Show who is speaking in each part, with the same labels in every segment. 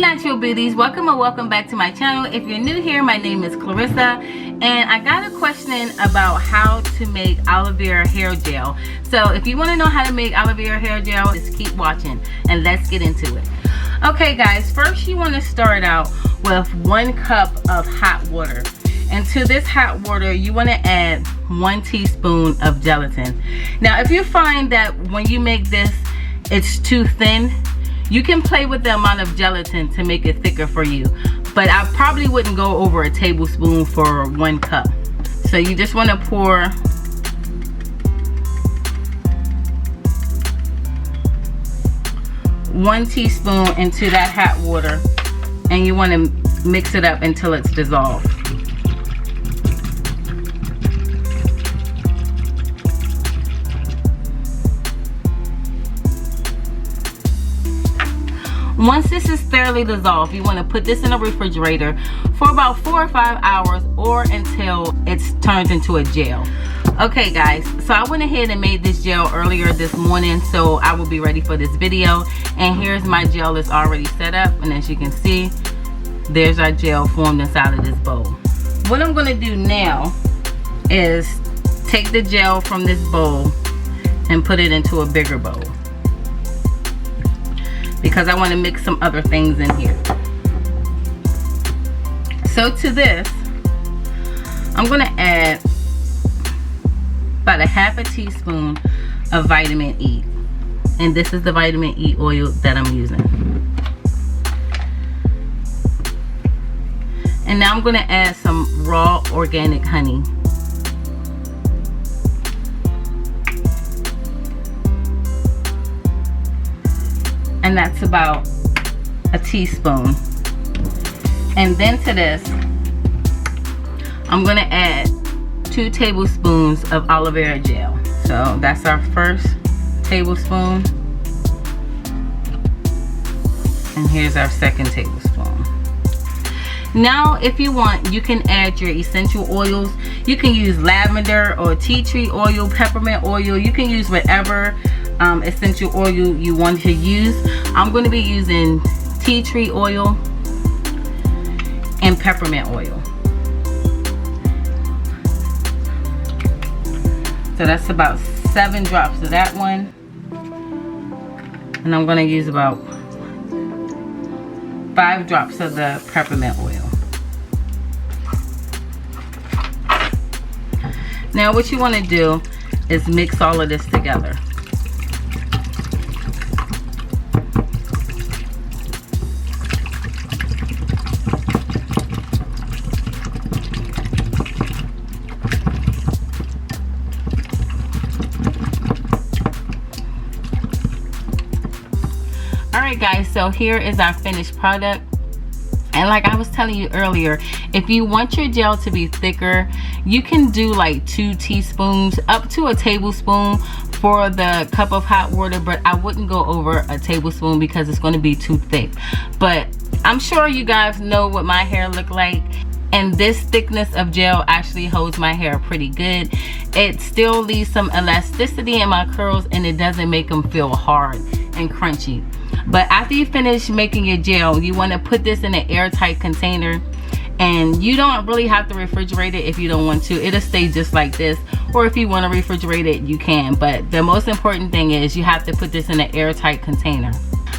Speaker 1: natural beauties, welcome or welcome back to my channel. If you're new here, my name is Clarissa and I got a question about how to make aloe vera hair gel. So if you want to know how to make aloe vera hair gel, just keep watching and let's get into it. Okay guys, first you want to start out with 1 cup of hot water, and to this hot water you want to add 1 teaspoon of gelatin. Now if you find that when you make this it's too thin, you can play with the amount of gelatin to make it thicker for you, but I probably wouldn't go over a tablespoon for 1 cup. So you just want to pour one teaspoon into that hot water, and you want to mix it up until it's dissolved. Once this is thoroughly dissolved, you want to put this in a refrigerator for about 4 or 5 hours or until it's turned into a gel. Okay guys, so I went ahead and made this gel earlier this morning so I will be ready for this video. And here's my gel that's already set up, and as you can see, there's our gel formed inside of this bowl. What I'm going to do now is take the gel from this bowl and put it into a bigger bowl, because I want to mix some other things in here. So to this, I'm going to add about a half a teaspoon of vitamin E. And this is the vitamin E oil that I'm using. And now I'm going to add some raw organic honey. And that's about a teaspoon. And then to this, I'm going to add 2 tablespoons of aloe vera gel. So that's our first tablespoon, and here's our second tablespoon. Now if you want, you can add your essential oils. You can use lavender or tea tree oil, peppermint oil. You can use whatever essential oil you want to use. I'm going to be using tea tree oil and peppermint oil. So that's about 7 drops of that one, and I'm going to use about 5 drops of the peppermint oil. Now what you want to do is mix all of this together. Alright guys, so here is our finished product. And like I was telling you earlier, if you want your gel to be thicker, you can do like 2 teaspoons up to a tablespoon for the cup of hot water, but I wouldn't go over a tablespoon because it's going to be too thick. But I'm sure you guys know what my hair look like, and this thickness of gel actually holds my hair pretty good. It still leaves some elasticity in my curls, and it doesn't make them feel hard and crunchy. But after you finish making your gel, you want to put this in an airtight container, and you don't really have to refrigerate it if you don't want to. It'll stay just like this, or if you want to refrigerate it you can, but the most important thing is you have to put this in an airtight container.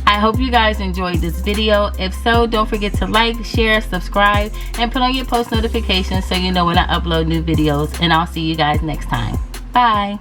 Speaker 1: I hope you guys enjoyed this video. If so, don't forget to like, share, subscribe, and put on your post notifications so you know when I upload new videos, and I'll see you guys next time. Bye.